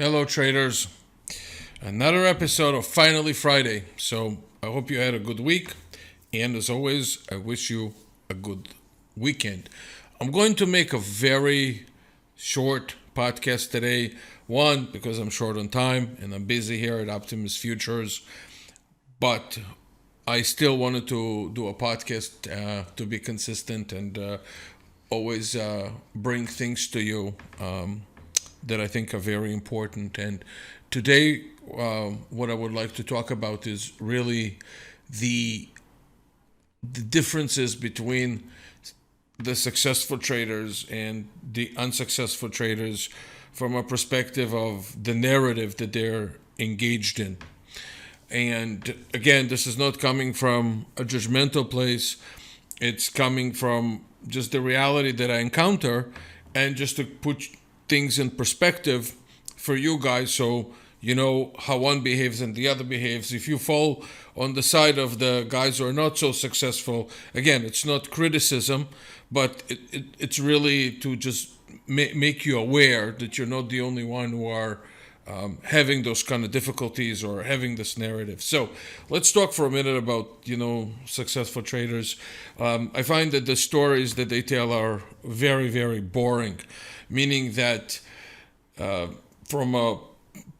Hello, traders. Another episode of Finally Friday. So, I hope you had a good week. And as always, I wish you a good weekend. I'm going to make a very short podcast today. One, because I'm short on time and I'm busy here at Optimus Futures. But I still wanted to do a podcast to be consistent and always bring things to you that I think are very important. And today, what I would like to talk about is really the differences between the successful traders and the unsuccessful traders from a perspective of the narrative that they're engaged in. And again, this is not coming from a judgmental place. It's coming from just the reality that I encounter, and just to put things in perspective for you guys so you know how one behaves and the other behaves. If you fall on the side of the guys who are not so successful, again, it's not criticism, but it's really to just make you aware that you're not the only one who are having those kind of difficulties or having this narrative. So let's talk for a minute about, successful traders. I find that the stories that they tell are very, very boring, meaning that from a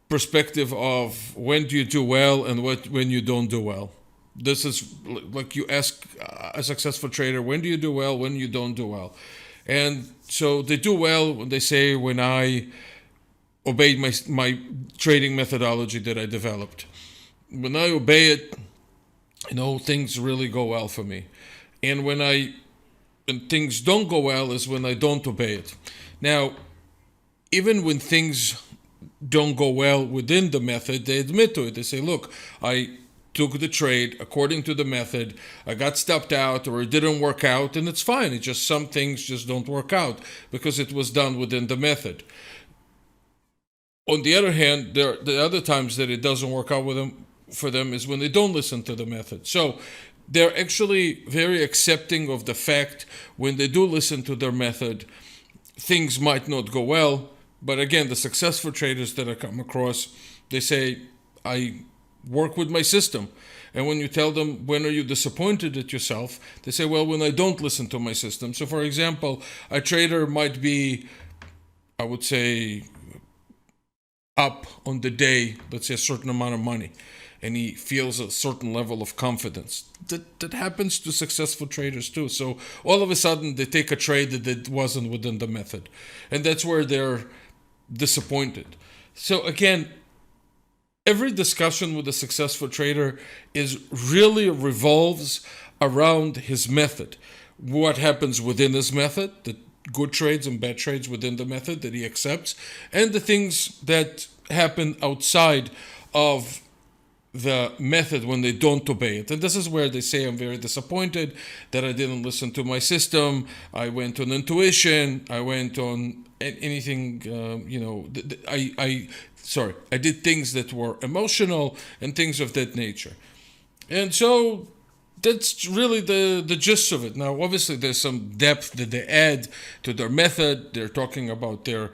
perspective of when do you do well and when you don't do well. This is like you ask a successful trader, when do you do well, when you don't do well. And so they do well when they say, when I obeyed my trading methodology that I developed. When I obey it, things really go well for me. And when things don't go well is when I don't obey it. Now, even when things don't go well within the method, they admit to it. They say, look, I took the trade according to the method, I got stopped out or it didn't work out, and it's fine. It's just some things just don't work out because it was done within the method. On the other hand, the other times that it doesn't work out for them is when they don't listen to the method. So they're actually very accepting of the fact when they do listen to their method, things might not go well. But again, the successful traders that I come across, they say, I work with my system. And when you tell them, when are you disappointed at yourself? They say, well, when I don't listen to my system. So for example, a trader might be, I would say, up on the day, let's say a certain amount of money, and he feels a certain level of confidence. That happens to successful traders too. So all of a sudden they take a trade that wasn't within the method. And that's where they're disappointed. So again, every discussion with a successful trader really revolves around his method. What happens within his method, the good trades and bad trades within the method that he accepts, and the things that happen outside of the method when they don't obey it. And this is where they say, I'm very disappointed that I didn't listen to my system. I went on intuition. I went on anything, I did things that were emotional and things of that nature. And so that's really the gist of it. Now, obviously, there's some depth that they add to their method. They're talking about their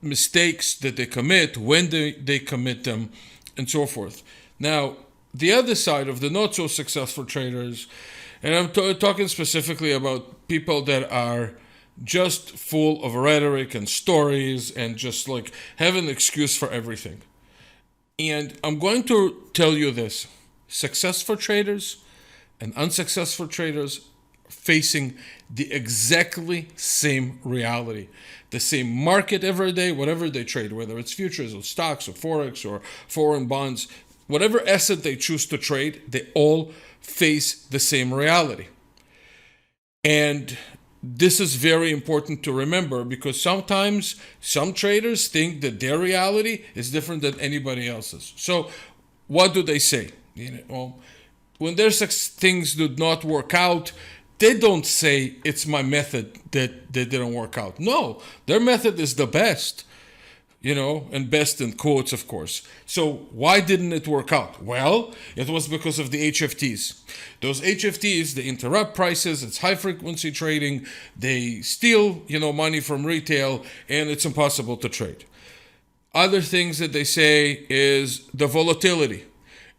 mistakes that they commit, when they commit them, and so forth. Now, the other side of the not so successful traders, and I'm talking specifically about people that are just full of rhetoric and stories and just like have an excuse for everything. And I'm going to tell you this: successful traders and unsuccessful traders facing the exactly same reality, the same market every day, whatever they trade, whether it's futures or stocks or forex or foreign bonds, whatever asset they choose to trade, they all face the same reality. And this is very important to remember, because sometimes some traders think that their reality is different than anybody else's. So what do they say? Well, when their things do not work out, they don't say it's my method that didn't work out. No, their method is the best, and best in quotes, of course. So why didn't it work out? Well, it was because of the HFTs. Those HFTs, they interrupt prices. It's high frequency trading. They steal, money from retail, and it's impossible to trade. Other things that they say is the volatility.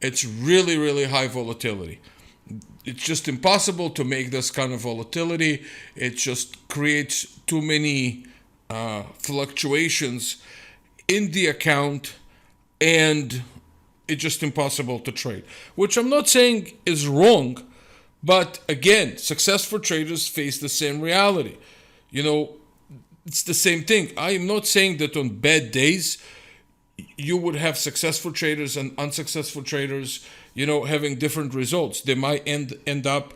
It's really, really high volatility. It's just impossible to make this kind of volatility. It just creates too many fluctuations in the account, and it's just impossible to trade. Which I'm not saying is wrong, but again, successful traders face the same reality. It's the same thing. I am not saying that on bad days you would have successful traders and unsuccessful traders, having different results. They might end up,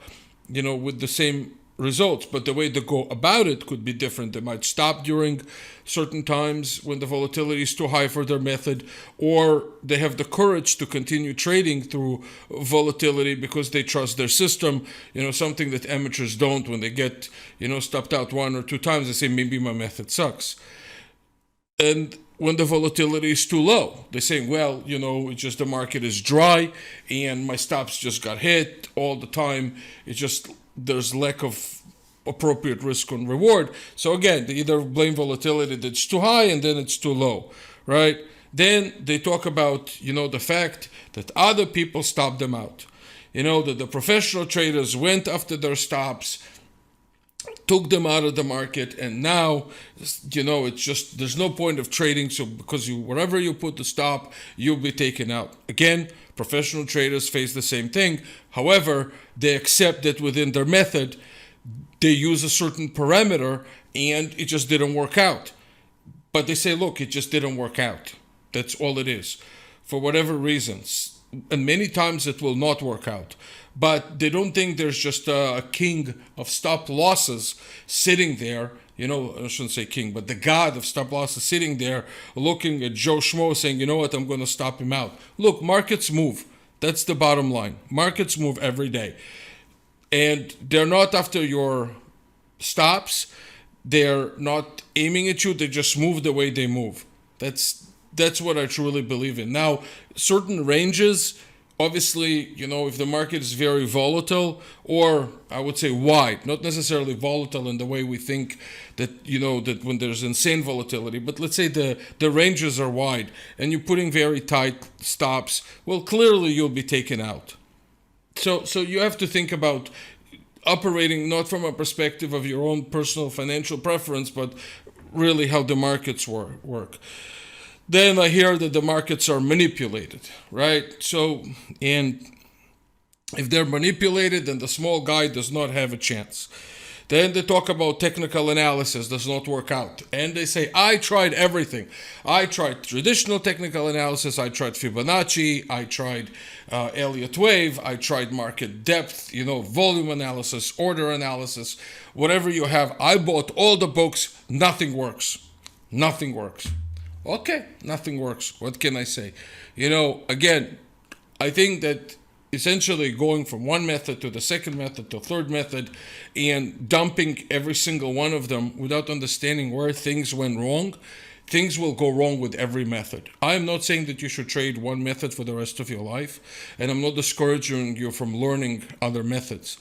with the same results, but the way they go about it could be different. They might stop during certain times when the volatility is too high for their method, or they have the courage to continue trading through volatility because they trust their system, something that amateurs don't. When they get, stopped out one or two times, they say, maybe my method sucks. And when the volatility is too low, they're saying, well, it's just the market is dry and my stops just got hit all the time. It's just there's lack of appropriate risk and reward. So again, they either blame volatility that's too high and then it's too low, right? Then they talk about, the fact that other people stopped them out. That the professional traders went after their stops, took them out of the market, and now, it's just, there's no point of trading. So because wherever you put the stop, you'll be taken out. Again, professional traders face the same thing. However, they accept that within their method, they use a certain parameter and it just didn't work out. But they say, look, it just didn't work out. That's all it is. For whatever reasons. And many times it will not work out. But they don't think there's just a king of stop losses sitting there. I shouldn't say king, but the god of stop losses sitting there looking at Joe Schmo saying, what, I'm going to stop him out. Look, markets move. That's the bottom line. Markets move every day. And they're not after your stops. They're not aiming at you. They just move the way they move. That's what I truly believe in. Now, certain ranges, obviously, if the market is very volatile, or I would say wide, not necessarily volatile in the way we think that, that when there's insane volatility, but let's say the ranges are wide and you're putting very tight stops, well, clearly you'll be taken out. So you have to think about operating not from a perspective of your own personal financial preference, but really how the markets work. Then I hear that the markets are manipulated, right? So, and if they're manipulated, then the small guy does not have a chance. Then they talk about technical analysis does not work out. And they say, I tried everything. I tried traditional technical analysis. I tried Fibonacci. I tried Elliott wave. I tried market depth, volume analysis, order analysis, whatever you have. I bought all the books. Nothing works. Nothing works. Okay, nothing works. What can I say? Again, I think that essentially going from one method to the second method to third method and dumping every single one of them without understanding where things went wrong, things will go wrong with every method. I am not saying that you should trade one method for the rest of your life, and I'm not discouraging you from learning other methods.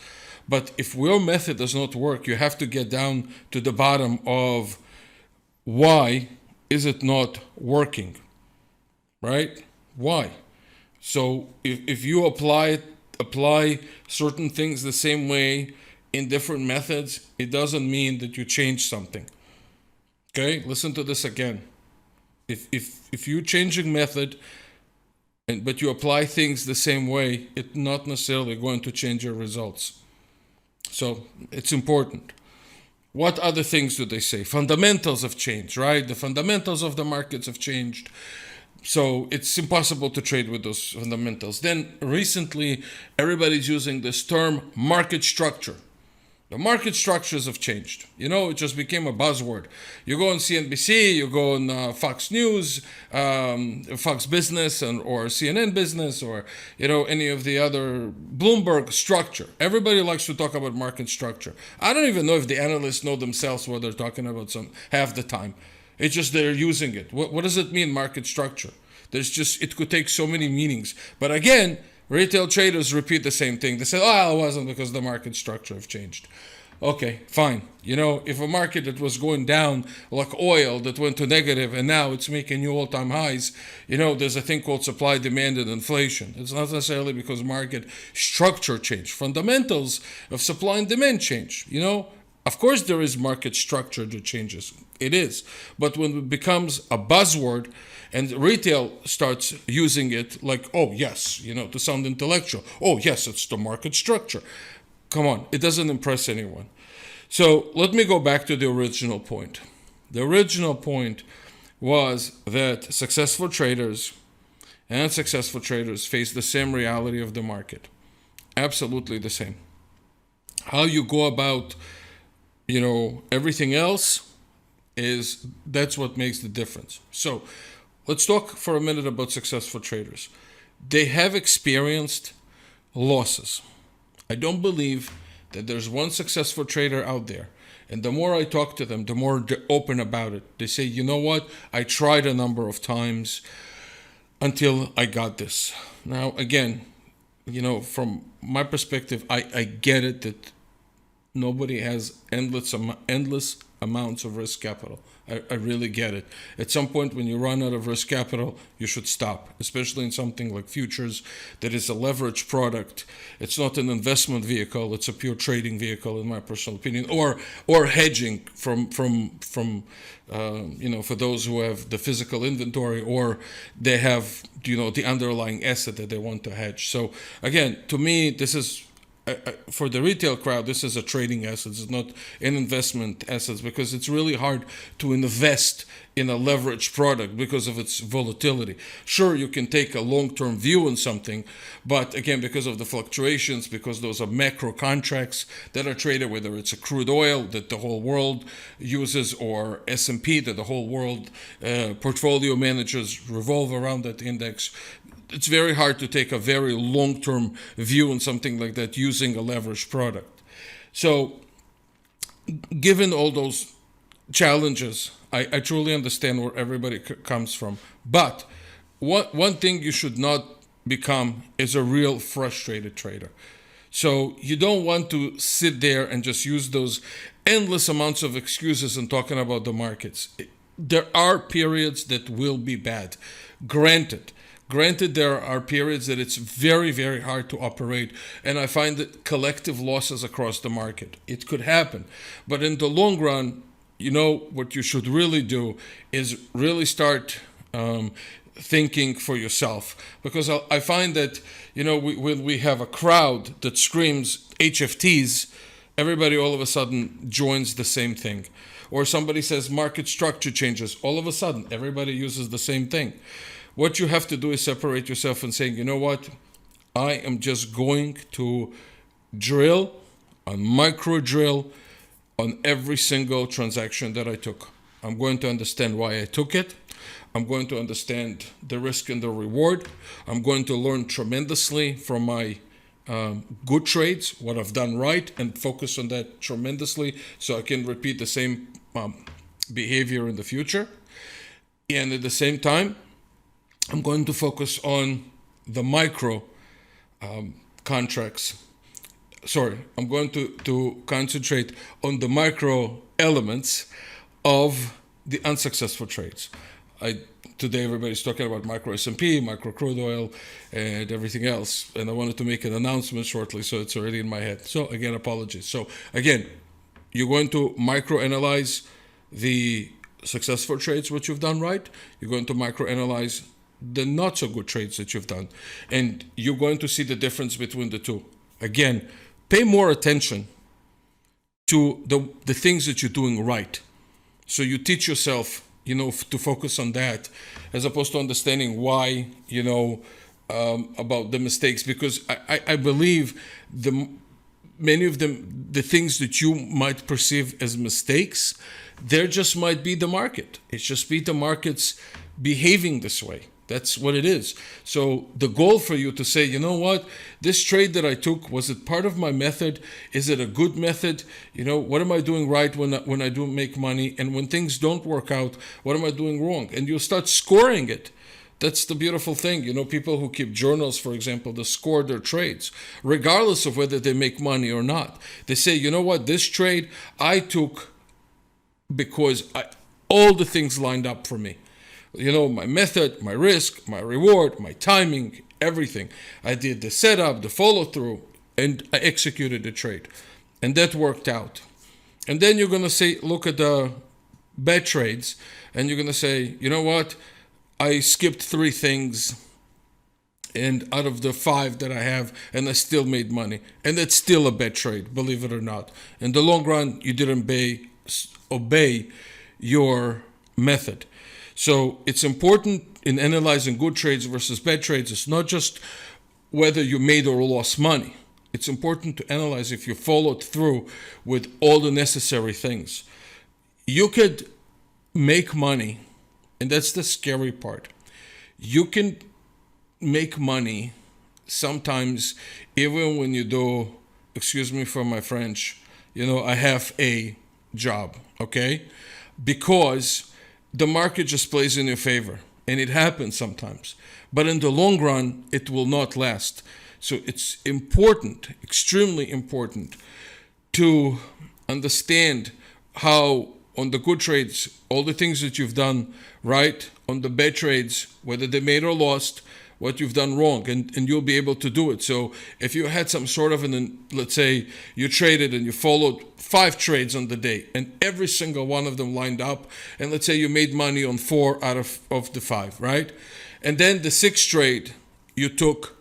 But if your method does not work, you have to get down to the bottom of why is it not working, right? Why? So if you apply certain things the same way in different methods, it doesn't mean that you change something. Okay, listen to this again. If you're changing method, but you apply things the same way, it's not necessarily going to change your results. So it's important. What other things do they say? Fundamentals have changed, right? The fundamentals of the markets have changed. So it's impossible to trade with those fundamentals. Then recently, everybody's using this term market structure. The market structures have changed. It just became a buzzword. You go on CNBC, you go on Fox News, Fox Business, or CNN Business, or any of the other Bloomberg structure. Everybody likes to talk about market structure. I don't even know if the analysts know themselves what they're talking about half the time. It's just they're using it. What does it mean, market structure? It could take so many meanings. But again, retail traders repeat the same thing. They say, it wasn't because the market structure have changed. Okay, fine. If a market that was going down like oil that went to negative and now it's making new all-time highs, there's a thing called supply, demand, and inflation. It's not necessarily because market structure change. Fundamentals of supply and demand change. Of course there is market structure that changes. It is. But when it becomes a buzzword and retail starts using it like, oh, yes, to sound intellectual. Oh, yes, it's the market structure. Come on, it doesn't impress anyone. So let me go back to the original point. The original point was that successful traders and unsuccessful traders face the same reality of the market. Absolutely the same. How you go about, everything else that's what makes the difference. So let's talk for a minute about successful traders. They have experienced losses. I don't believe that there's one successful trader out there. And the more I talk to them, the more they're open about it. They say, you know what? I tried a number of times until I got this. Now, again, from my perspective, I get it that nobody has endless amounts of risk capital. I really get it. At some point, when you run out of risk capital, you should stop, especially in something like futures that is a leverage product. It's not an investment vehicle. It's a pure trading vehicle, in my personal opinion, or hedging from for those who have the physical inventory or they have, the underlying asset that they want to hedge. So again, to me, this is for the retail crowd, this is a trading asset. It's not an investment asset because it's really hard to invest in a leveraged product because of its volatility. Sure, you can take a long-term view on something, but again, because of the fluctuations, because those are macro contracts that are traded, whether it's a crude oil that the whole world uses or S&P that the whole world portfolio managers revolve around that index, it's very hard to take a very long-term view on something like that using a leveraged product. So, given all those challenges, I truly understand where everybody comes from. But one thing you should not become is a real frustrated trader. So you don't want to sit there and just use those endless amounts of excuses and talking about the markets. There are periods that will be bad. Granted, there are periods that it's very, very hard to operate, and I find that collective losses across the market. It could happen. But in the long run, what you should really do is really start thinking for yourself. Because I find that, when we have a crowd that screams HFTs, everybody all of a sudden joins the same thing. Or somebody says market structure changes, all of a sudden everybody uses the same thing. What you have to do is separate yourself and saying, you know what, I am just going to drill, on micro drill, on every single transaction that I took. I'm going to understand why I took it. I'm going to understand the risk and the reward. I'm going to learn tremendously from my good trades, what I've done right, and focus on that tremendously so I can repeat the same behavior in the future. And at the same time, I'm going to focus on the micro contracts. I'm going to concentrate on the micro elements of the unsuccessful trades. Today everybody's talking about micro S&P, micro crude oil, and everything else. And I wanted to make an announcement shortly, so it's already in my head. So again, apologies. So again, you're going to micro-analyze the successful trades, which you've done right. You're going to micro-analyze the not so good trades that you've done. And you're going to see the difference between the two. Again, pay more attention to the things that you're doing right. So you teach yourself, to focus on that as opposed to understanding why, about the mistakes. Because I believe many of them, the things that you might perceive as mistakes, there just might be the market. It's just be the market's behaving this way. That's what it is. So the goal for you to say, you know what, this trade that I took, was it part of my method? Is it a good method? What am I doing right when I do make money? And when things don't work out, what am I doing wrong? And you'll start scoring it That's the beautiful thing. People who keep journals, for example, they score their trades, regardless of whether they make money or not. They say, you know what, this trade I took because all the things lined up for me. My method, my risk, my reward, my timing, everything. I did the setup, the follow through, and I executed the trade. And that worked out. And then you're going to say, look at the bad trades, and you're going to say, you know what? I skipped 3 things and out of the 5 that I have, and I still made money. And that's still a bad trade, believe it or not. In the long run, you didn't obey your method. So it's important in analyzing good trades versus bad trades. It's not just whether you made or lost money. It's important to analyze if you followed through with all the necessary things. You could make money, and that's the scary part. You can make money sometimes even when you do, excuse me for my French, I have a job, okay? Because the market just plays in your favor, and it happens sometimes. But in the long run, it will not last. So it's important, extremely important, to understand how on the good trades, all the things that you've done right, on the bad trades, whether they made or lost, what you've done wrong, and you'll be able to do it. So if you had some sort of let's say you traded and you followed 5 trades on the day, and every single one of them lined up, and let's say you made money on 4 out of the 5, right? And then the 6th trade you took,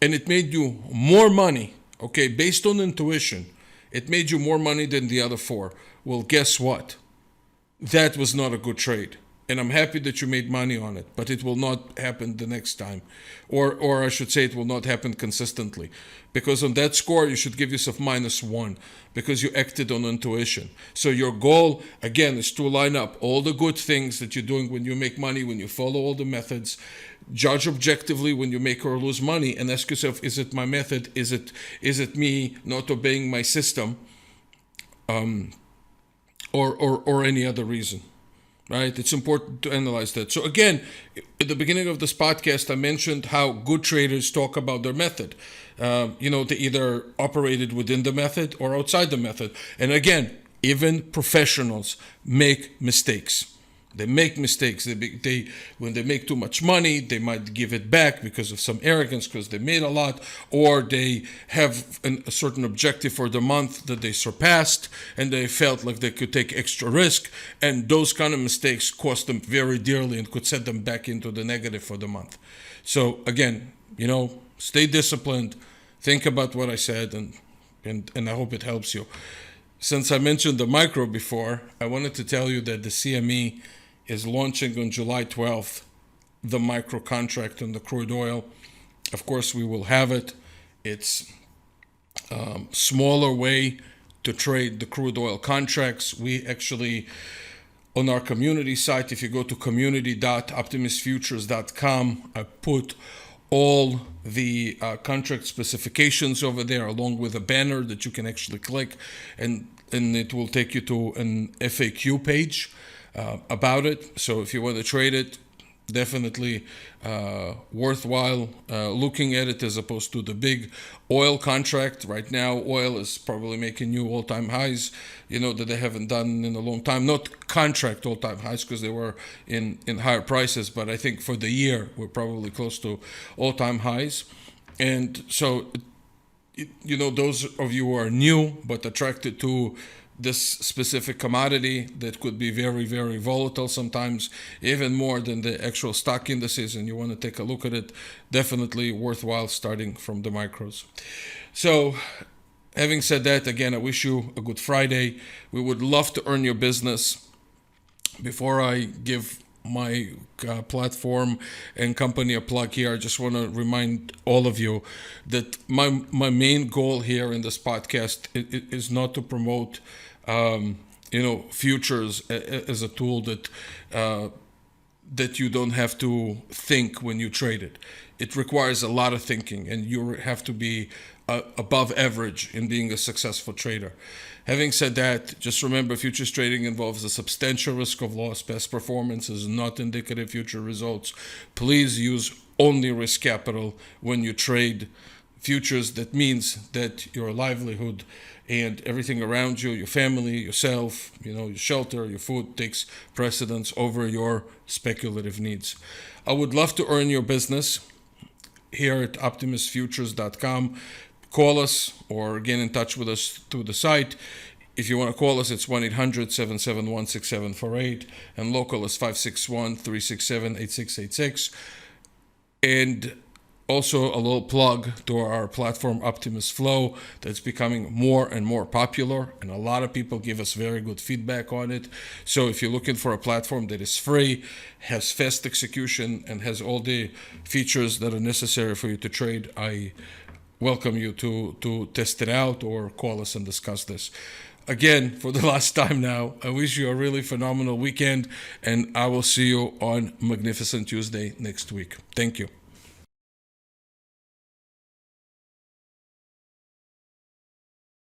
and it made you more money, okay, based on intuition, it made you more money than the other 4. Well, guess what? That was not a good trade. And I'm happy that you made money on it, but it will not happen the next time. Or I should say it will not happen consistently. Because on that score, you should give yourself -1 because you acted on intuition. So your goal, again, is to line up all the good things that you're doing when you make money, when you follow all the methods, judge objectively when you make or lose money, and ask yourself, is it my method? Is it me not obeying my system? Or any other reason? Right? It's important to analyze that. So again, at the beginning of this podcast, I mentioned how good traders talk about their method. They either operated within the method or outside the method. And again, even professionals make mistakes. They make mistakes. When they make too much money, they might give it back because of some arrogance, because they made a lot, or they have a certain objective for the month that they surpassed, and they felt like they could take extra risk, and those kind of mistakes cost them very dearly and could set them back into the negative for the month. So again, stay disciplined, think about what I said, and I hope it helps you. Since I mentioned the micro before, I wanted to tell you that the CME is launching on July 12th, the micro contract on the crude oil. Of course, we will have it. It's a smaller way to trade the crude oil contracts. We actually, on our community site, if you go to community.optimusfutures.com, I put all the contract specifications over there, along with a banner that you can actually click, and it will take you to an FAQ page about it. So if you want to trade it, definitely worthwhile looking at it as opposed to the big oil contract. Right now, oil is probably making new all-time highs, that they haven't done in a long time. Not contract all-time highs because they were in higher prices, but I think for the year, we're probably close to all-time highs. And so, those of you who are new but attracted to this specific commodity that could be very, very volatile sometimes, even more than the actual stock indices, and you want to take a look at it, definitely worthwhile starting from the micros. So, having said that, again, I wish you a good Friday. We would love to earn your business. Before I give my platform and company a plug here, I just want to remind all of you that my main goal here in this podcast is not to promote futures as a tool that you don't have to think when you trade it. It requires a lot of thinking, and you have to be above average in being a successful trader. Having said that, just remember futures trading involves a substantial risk of loss. Past performance is not indicative of future results. Please use only risk capital when you trade futures. That means that your livelihood and everything around you, your family, yourself, your shelter, your food takes precedence over your speculative needs. I would love to earn your business here at optimusfutures.com. Call us or get in touch with us through the site. If you want to call us, it's 1-800-771-6748, and local is 561-367-8686. And also a little plug to our platform, Optimus Flow, that's becoming more and more popular, and a lot of people give us very good feedback on it. So if you're looking for a platform that is free, has fast execution, and has all the features that are necessary for you to trade, I welcome you to test it out or call us and discuss this. Again, for the last time now, I wish you a really phenomenal weekend, and I will see you on Magnificent Tuesday next week. Thank you.